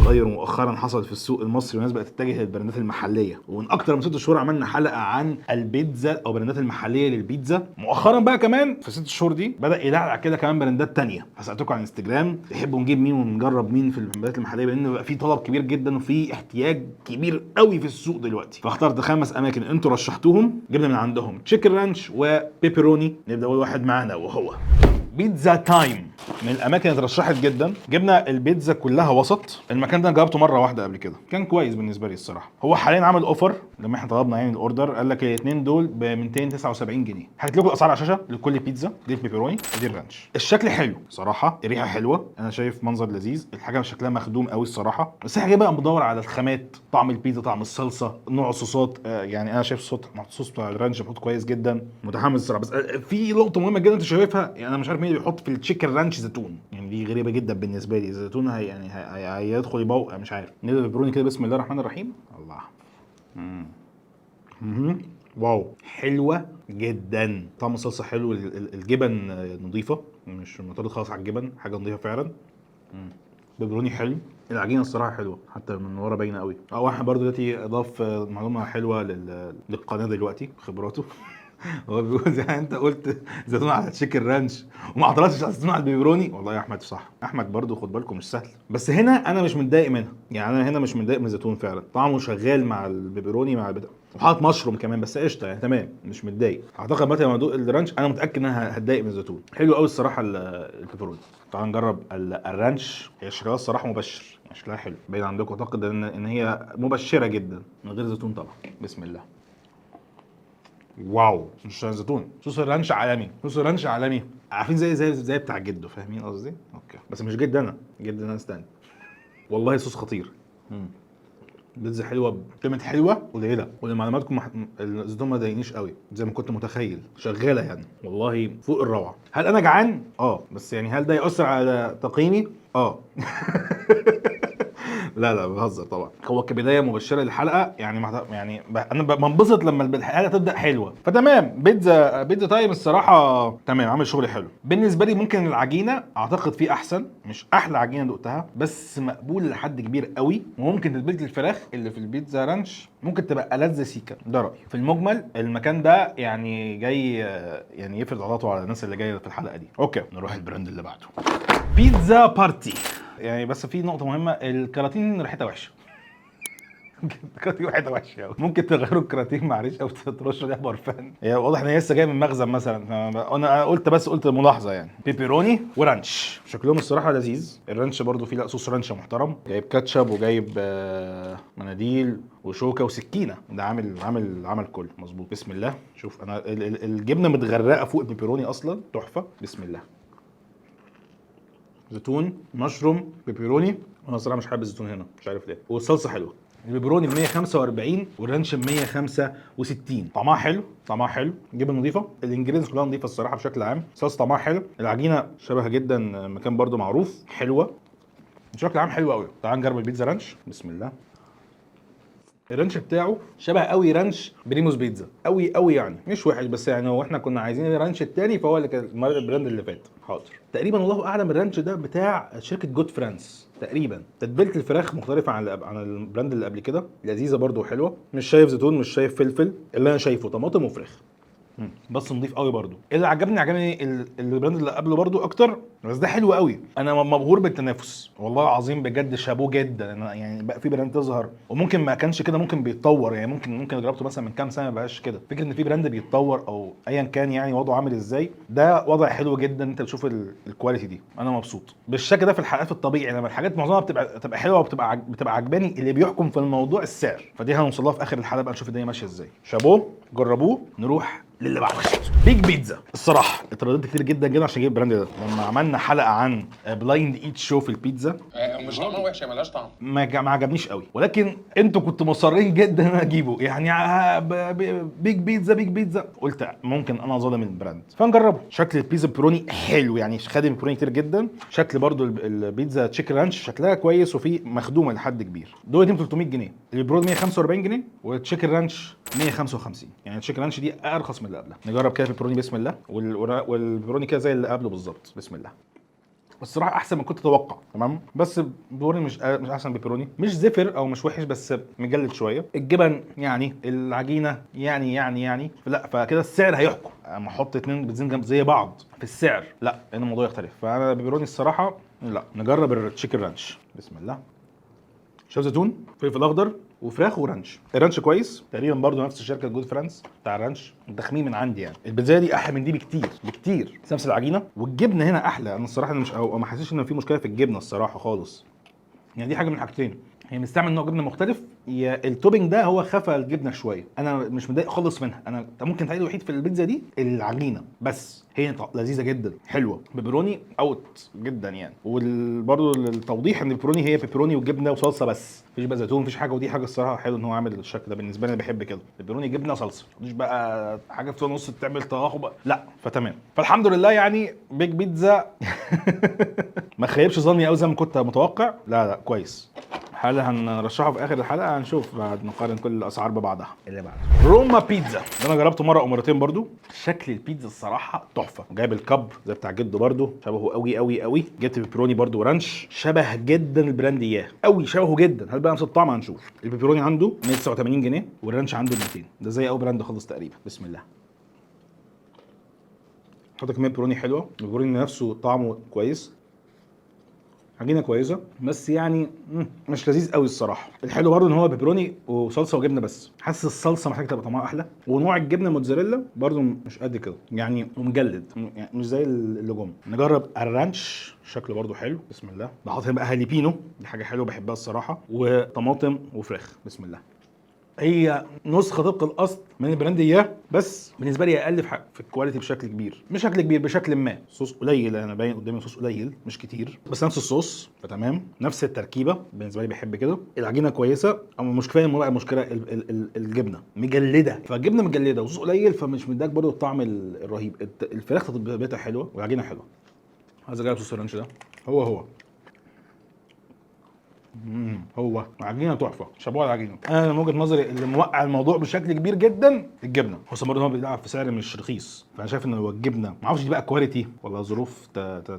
تغير مؤخرا حصل في السوق المصري والناس بقت تتجه للبراندات المحليه، ومن اكتر من 6 شهور عملنا حلقه عن البيتزا او براندات المحليه للبيتزا. مؤخرا بقى كمان في 6 شهور دي بدا يلعب كده كمان براندات تانية. هسالتكم على انستجرام تحبوا نجيب مين ونجرب مين في البراندات المحليه، لان بقى في طلب كبير جدا وفي احتياج كبير قوي في السوق دلوقتي. فاخترت 5 اماكن انتوا رشحتوهم، جبنا من عندهم تشيكن رانش وبيبروني. نبدا اول واحد معانا وهو بيتزا تايم. من الاماكن اللي اترشحت جدا. جبنا البيتزا كلها وسط. المكان ده جربته مره واحده قبل كده، كان كويس بالنسبه لي الصراحه. هو حاليا عامل اوفر لما احنا طلبنا يعني الاوردر، قال لك الاثنين دول ب 279 جنيه. هحط لكم الاسعار على الشاشه لكل بيتزا، دي البيبروني ودي الرانش. الشكل حلو صراحه، الريحه حلوه، انا شايف منظر لذيذ، الحاجه شكلها مخدوم قوي الصراحه. بس احنا بقى بدور على الخامات، طعم البيتزا، طعم الصلصه، نوع الصوصات. يعني انا شايف الصوص بتاع الرانش محطوط كويس جدا. متحمس الصراحه. بس في نقطه مهمه جدا انت شايفها، يعني انا مش عارف مين اللي بيحط في التشيكن رانش زيتون، يعني دي غريبه جدا بالنسبه لي. الزيتون هيدخل يبوق، مش عارف. نبدا بالبروني كده، بسم الله الرحمن الرحيم. الله. واو، حلوه جدا. طعم الصلصه حلو، الجبن نظيفه، مش معترض خالص على الجبن، حاجه نظيفه فعلا. بيبروني حلو، العجينه الصراحه حلوه حتى من ورا باينه قوي. واحد برضو دلوقتي اضاف معلومه حلوه للقناه دلوقتي خبراته. هو بيقول زي ما انت قلت زيتون على تشيكن رانش وما اعترضتش على زيتون على البيبروني. والله يا احمد صح، احمد برضو خد بالكم مش سهل. بس هنا انا مش متضايق منها، يعني انا هنا مش متضايق من الزيتون فعلا، طعمه شغال مع البيبروني مع البتاع، وحاطط مشروم كمان، بس قشطه يعني تمام، مش متضايق. اعتقد مثلا لما ادوق الرانش انا متاكد ان انا هتضايق من الزيتون. حلو قوي الصراحه البيبروني. تعال نجرب الرانش. هي شكلها الصراحه مبشر، يعني شكلها حلو باين عندكم. اعتقد ان هي مبشره جدا من غير زيتون طبعا. بسم الله. واو، مش زيتون، صوص الرانش عالمي، صوص الرانش عالمي. عارفين زي بتاع جده، فاهمين قصدي؟ اوكي، بس مش جد انا، جد ناس تاني. والله صوص خطير. بيتزا حلوه، كلمه حلوه قليله، ولمعلوماتكم الزيتون ما ضايقنيش قوي زي ما كنت متخيل، شغاله يعني والله فوق الروعه. هل انا جعان؟ بس يعني هل ده ياثر على تقييمي؟ لا بهزر طبعا. هو كبدايه مبشره للحلقه، يعني انا بنبسط لما الحلقه تبدا حلوه، فتمام. بيتزا تايم الصراحه تمام، عامل شغل حلو. بالنسبه لي ممكن العجينه اعتقد فيه احسن، مش احلى عجينه دقتها بس مقبول لحد كبير قوي. وممكن تتبيله الفراخ اللي في البيتزا رانش ممكن تبقى ألذ سيكا، ده رايي. في المجمل المكان ده يعني جاي يعني يفرض عضلاته على الناس اللي جايه في الحلقه دي. اوكي، نروح البراند اللي بعده، بيتزا بارتي. يعني بس في نقطة مهمة، الكراتين ريحتها وحشة. الكراتين ريحتها وحشة قوي. ممكن تغيروا الكراتين معلش، او ترشوا عليها برفان. هي واضح ان هي لسه جايه من مخزن مثلا. انا قلت ملاحظة يعني. بيبروني ورانش، شكلهم الصراحة لذيذ. الرانش برضو فيه صوص رانش محترم، جايب كاتشب وجايب مناديل وشوكة وسكينة. ده عامل كل مظبوط. بسم الله. شوف انا الجبنة متغرقة فوق البيبروني اصلا، تحفة. بسم الله. زيتون، مشروم، بيبروني. انا الصراحه مش حابب الزيتون هنا، مش عارف ليه. والصلصه حلوه. البيبروني ب 145 والرانش ب 165. طعمها حلو، جبن نظيفه، الانجريدينتس كلها نظيفه الصراحه بشكل عام. الصلصه طعمها حلو، العجينه شبه جدا مكان برضو معروف، حلوه بشكل عام، حلوه قوي. تعال نجرب البيتزا رانش. بسم الله. الرانش بتاعه شبه قوي رانش بريموس بيتزا، قوي يعني، مش وحش بس يعني هو احنا كنا عايزين الرانش التاني، فهو اللي كان البراند اللي فات. حاضر. تقريبا الله اعلم الرانش ده بتاع شركه جود فرانس تقريبا. تتبيله الفراخ مختلفه عن البراند اللي قبل كده، لذيذه برده وحلوه. مش شايف زيتون، مش شايف فلفل، اللي انا شايفه طماطم وفراخ بس نضيف قوي برده. اللي عجبني البراند اللي قبله برده اكتر، بس ده حلو قوي. انا مبهور بالتنافس والله العظيم بجد، شابوه جدا. انا يعني بقى في براند تظهر وممكن ما كانش كده، ممكن بيتطور يعني، ممكن جربته مثلا من كام سنه ما بقاش كده. فكره ان في براند بيتطور او ايا كان يعني وضعه عامل ازاي، ده وضع حلو جدا. انت بتشوف الكواليتي دي، انا مبسوط بالشكل ده. في الحلقات الطبيعي لما الحاجات معظمها بتبقى حلوه وبتبقى عجباني، اللي بيحكم في الموضوع السعر. فدي هنوصل لها في اخر الحلقه بقى، نشوف الدنيا ماشيه ازاي. شابوه، جربوه. نروح للي بعده، بيج بيتزا. الصراحه اترددت كتير جدا عشان اجيب البراند ده. لما عملنا حلقه عن بلايند ايت شو في البيتزا، مش طعمها وحشه، ملهاش طعم، ما عجبنيش قوي، ولكن انتوا كنتوا مصرين جدا ان اجيبه يعني. بيج بيتزا قلت ممكن انا ظالم البراند فنجربه. شكل البيتزا بيبروني حلو يعني، خادم بيبروني كتير جدا. شكل برضو البيتزا تشيكن رانش شكلها كويس وفي مخدومه لحد كبير. دول 300 جنيه، البيبروني 145 جنيه والتشيكن رانش 155. يعني التشيكن رانش دي ارخص من اللي قبلها. نجرب كده البيبروني. بسم الله. والبيبروني كده زي اللي قبله بالظبط. بسم الله. الصراحه احسن من كنت اتوقع. تمام، بس بيبروني مش احسن بيبروني، مش زفر او مش وحش بس مجلد شويه. الجبن يعني، العجينه يعني لا، فكده السعر هيحكم. اما احط اتنين بنزين جنب زي بعض في السعر، لا، لان الموضوع يختلف. فانا بيبروني الصراحه لا. نجرب التشيكن رانش. بسم الله. شوف زيتون، فلفل اخضر، وفراخ ورانش. الرانش كويس تقريبا برضو نفس شركه جود فرانس بتاع الرانش. تخمين من عندي يعني. البيتزا دي احلى من دي بكتير بكتير، نفس العجينه، والجبنه هنا احلى. انا الصراحه مش ما حسيتش ان في مشكله في الجبنه الصراحه خالص. يعني دي حاجه من حاجتين، هي مستعمل نوع جبنه مختلف، يا التوبينج ده هو خفى الجبنه شويه. انا مش متضايق خالص منها. انا ممكن تعيد الوحيد في البيتزا دي العجينه بس، هي لذيذه جدا حلوه. بيبروني اوت جدا يعني. وبرده التوضيح ان البيبروني هي بيبروني وجبنه وصلصه بس، مفيش بقى زيتون مفيش حاجه. ودي حاجه الصراحه حلو ان هو عامل الشكل ده. بالنسبه لي انا بحب كده، البيبروني جبنه صلصه، مش بقى حاجه في النص تعمل تراخب، لا. فتمام، فالحمد لله يعني. بيج بيتزا ما خيبش ظني قوي زي ما كنت متوقع. لا كويس. هل هنرشحه في اخر الحلقه؟ هنشوف بعد نقارن كل الاسعار ببعضها. اللي بعده روما بيتزا، ده انا جربته مره او مرتين برضو. شكل البيتزا الصراحه تحفه. جايب الكب زي بتاع جده برضو، شبهه قوي قوي قوي. جبت بيبروني برضو ورانش، شبه جدا البراند اياه قوي، شبهه جدا. هل بقى نفس الطعم؟ هنشوف. البيبروني عنده 189 جنيه والرانش عنده 200. ده زي اول براند خالص تقريبا. بسم الله. حط كميه بيبروني حلوه. البيبروني نفسه طعمه كويس، عجينه كويسه، بس يعني مش لذيذ قوي الصراحه. الحلو برضه ان هو بيبروني وصلصه وجبنه بس. حاسس الصلصه محتاجه تبقى طعمها احلى، ونوع الجبنه موتزاريلا برضه مش قد كده يعني، ومجلد يعني، مش زي اللجوم. نجرب الرانش، شكله برضه حلو. بسم الله. بحط هنا بقى هاليبينو، دي حاجه حلوه بحبها الصراحه، وطماطم وفراخ. بسم الله. هي نسخه طبق الاصل من البراند اياه، بس بالنسبه لي اقل في الكواليتي بشكل كبير. مش شكل كبير، بشكل ما. صوص قليل، انا باين قدامي صوص قليل مش كتير، بس نفس الصوص فتمام. نفس التركيبه بالنسبه لي، بحب كده. العجينه كويسه، اما مش كفايه بقى المشكله الجبنه مجلده. فالجبنه مجلده وصوص قليل، فمش مداك برضو الطعم الرهيب. الفراخ تتبيلتها حلوه والعجينه حلوه. عايز اجرب صوص الرانش ده. هو هو عجينه تحفه، شابوه العجينه. انا من وجهه نظري اللي موقع الموضوع بشكل كبير جدا الجبنه. خصوصا برضه هو بيلعب في سعر مش رخيص، فانا شايف ان هو الجبنه ما اعرفش دي بقى كواليتي ولا ظروف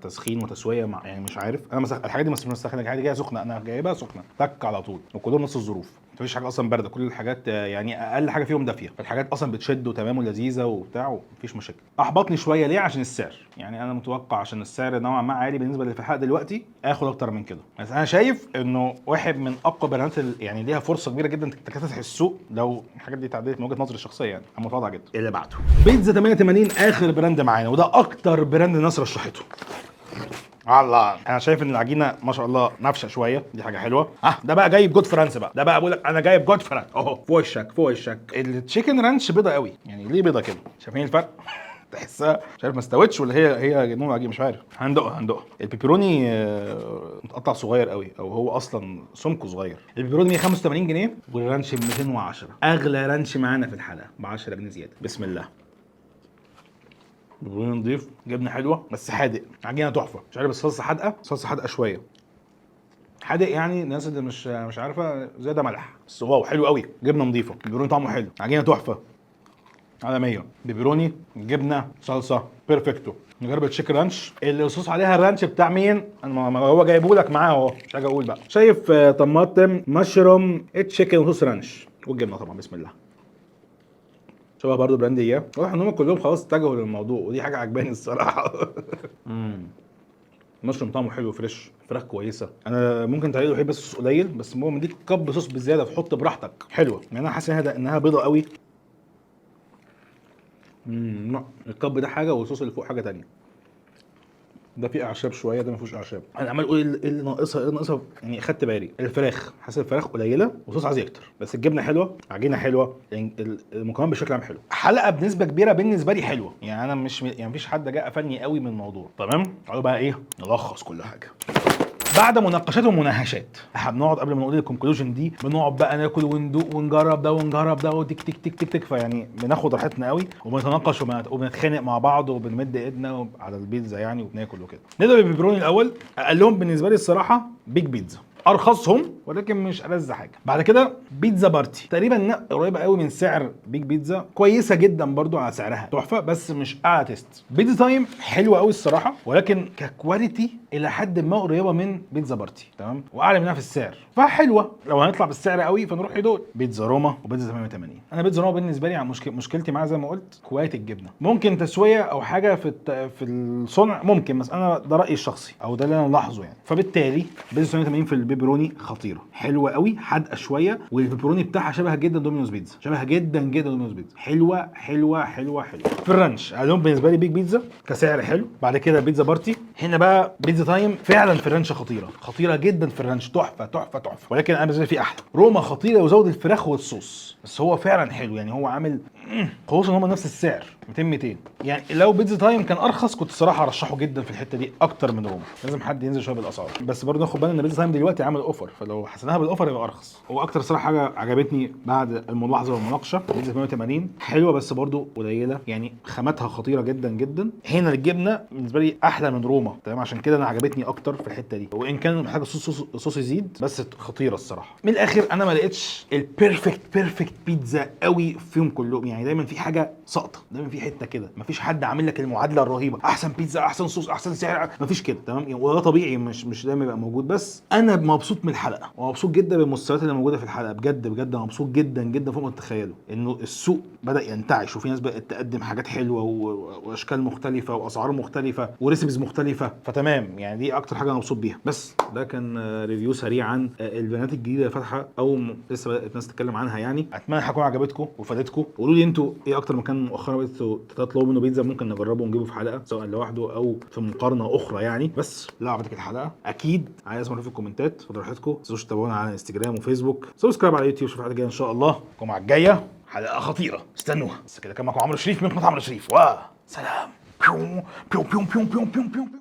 تسخين وتسويه يعني مش عارف. انا الحاجات دي مش مسخنه، الحاجات دي جايه سخنه، انا جايبها سخنه تك على طول، وكلهم نفس الظروف. مفيش حاجه اصلا بارده، كل الحاجات يعني اقل حاجه فيهم دافيه. فالحاجات اصلا بتشد وتمام ولذيذه وبتاع ومفيش مشاكل. احبطني شويه ليه؟ عشان السعر. يعني انا متوقع عشان السعر نوعا ما عالي بالنسبه اللي في الحلقه دلوقتي اخد اكتر من كده. بس انا شايف انه واحد من اقوى براندات يعني ليها فرصه كبيره جدا تكتسح السوق لو الحاجات دي اتعدلت من وجهه نظري الشخصيه يعني. انا متواضع جدا. اللي بعده بيتزا 88، اخر براند معانا، وده اكتر براند الناس رشحته. الله، انا شايف ان العجينه ما شاء الله نافشه شويه، دي حاجه حلوه. ده بقى جايب جود فرانس بقى، ده بقى بقول لك انا جايب جود فرانس اهو، فوق الشك فوق الشك. التشيكن رانش بيضه قوي يعني. ليه بيضه كده؟ شايفين الفرق؟ تحسها مش عارف ما استوتش ولا هي نوع عجينه، مش عارف. هندقها. البيبروني متقطع صغير قوي، او هو اصلا سمكه صغير. البيبروني 185 جنيه والرانش ب 210. اغلى رانش معانا في الحلقه ب 10 جنيه زياده. بسم الله. بيبروني نضيف، جبنه حلوه بس حادق، عجينه تحفه. مش عارف الصلصه حادقه، صلصه حادقه شويه. حادق يعني الناس اللي مش عارفه زياده ملح، بس واو حلو قوي. جبنه نظيفه، بيبروني طعمه حلو، عجينه تحفه عالميه. بيبروني جبنه صلصه بيرفكتو. نجرب التشيكن رانش اللي الصوص عليها الرانش بتاع مين؟ هو جايبه لك معاه اهو، مش حاجه اقول بقى. شايف طماطم مشروم تشيكن وصوص رانش والجبنه طبعا. بسم الله. شبه برضه براند اياه. واضح ان هم كلهم خلاص اتجهوا للموضوع، ودي حاجه عجباني الصراحه. مشروم طعمه حلو فريش، فراخ كويسه. انا ممكن تعيد الوحيد بس صوص قليل، بس هو مديك كب صوص بزياده، تحط براحتك حلوه يعني. انا حاسس انها بيضه قوي. الكب ده حاجه والصوص اللي فوق حاجه تانية. ده فيه اعشاب شويه، ده ما فيهوش اعشاب. انا عمال اقول ايه اللي ناقصها يعني. خدت بالي الفراخ، حاسس الفراخ قليله وصوص عايز يكتر، بس الجبنه حلوه، عجينه حلوه يعني. المكون بشكل عام حلو. حلقه بنسبه كبيره بالنسبه لي حلوه يعني. انا مش يعني مفيش حد جاء فني قوي من الموضوع. تمام، تعالوا بقى ايه نلخص كل حاجه. بعد مناقشات ومناقشات، احنا بنقعد قبل ما نقول الكونكلوجن دي، بنقعد بقى ناكل وندوق ونجرب ده ونجرب ده وتك تك تك تك تك. فيعني بناخد راحتنا قوي وبنتناقش وبنتخانق مع بعض وبنمد ايدنا على البيتزا يعني وبناكل وكده. نبدا بالبيبروني الاول. اقلهم بالنسبه لي الصراحه بيج بيتزا. ارخصهم ولكن مش ألذ حاجه. بعد كده بيتزا بارتي، تقريبا قريبه قوي من سعر بيج بيتزا، كويسه جدا برضو على سعرها، تحفه بس مش اعلى تيست. بيتزا تايم حلوه قوي الصراحه، ولكن ككواليتي الى حد ما قريبه من بيتزا بارتي، تمام، واعلى منها في السعر، فحلوه. لو هنطلع بالسعر قوي فنروح لدول بيتزا روما وبيتزا 88. انا بيتزا روما بالنسبه لي مشكلتي معاها زي ما قلت كواليتي الجبنه، ممكن تسويه او حاجه في الصنع ممكن، بس انا ده رايي الشخصي او ده اللي انا ملاحظه يعني. فبالتالي بيتزا 88 في البيبروني خطيره، حلوه قوي، حادقه شويه، والبيبروني بتاعها شبه جدا دومينوز بيتزا، شبه جدا دومينوز بيتزا، حلوه حلوه حلوه حلوه. في الرانش اليوم بالنسبه لي بيج بيتزا كسعر حلو. بعد كده بيتزا بارتي. هنا بقى بيتزا تايم فعلا في الرانش خطيره، خطيره جدا في الرانش، تحفه تحفه تحفه، ولكن انا بالنسبه لي في احلى. روما خطيره وزود الفراخ والصوص، بس هو فعلا حلو يعني، هو عامل خصوصا ان هم نفس السعر 200 يعني. لو بيتزا تايم كان ارخص كنت الصراحه ارشحه جدا في الحته دي اكتر من روما، لازم حد ينزل شويه بالاسعار. بس برضه ناخد بالنا ان بيتزا تايم دلوقتي عامل اوفر، فلو حسناها بالاوفر يبقى ارخص. واكتر صراحه حاجه عجبتني بعد الملاحظه والمناقشه بيتزا 180 حلوه بس برضه قليله يعني، خاماتها خطيره جدا جدا. هنا الجبنه بالنسبه لي احلى من روما، تمام، عشان كده انا عجبتني اكتر في الحته دي، وان كان محتاج الصوص يزيد، بس خطيره الصراحه. من الاخر انا ما لقيتش البيرفكت بيتزا قوي فيهم كلهم يعني، دايما في حاجه ساقطه، دايما في حته كده، مفيش حد عامل لك المعادله الرهيبه، احسن بيتزا احسن صوص احسن سعر، مفيش كده، تمام يعني. وده طبيعي، مش دايما يبقى موجود. بس انا مبسوط من الحلقه ومبسوط جدا بالمستويات اللي موجوده في الحلقه، بجد مبسوط جدا فوق ما تتخيلوا انه السوق بدا ينتعش، وفي ناس بقت تقدم حاجات حلوه واشكال مختلفه واسعار مختلفه وريسيبيز مختلفه، فتمام يعني. دي اكتر حاجه انا مبسوط بيها. بس ده كان ريفيو سريع عن البنات الجديده اللي فاتحه او لسه بدات الناس تتكلم عنها يعني. اتمنى تكون عجبتكم وفادتكم. قولوا لي انتوا ايه اكتر مكان مؤخرا بقيتوا تطلبوا منه بيتزا ممكن نجربه ونجيبه في حلقه، سواء لوحده او في مقارنه اخرى يعني. بس لو عجبتك الحلقه اكيد عايز اسمع في الكومنتات، خدوا راحتكم، ما تنسوش تتابعونا على انستجرام وفيسبوك، سبسكرايب على يوتيوب. اشوفكم الجايه ان شاء الله، الجمعه الجايه حلقه خطيره استنوها. بس كده كان معكم عمرو شريف من قناه عمرو شريف، وسلام.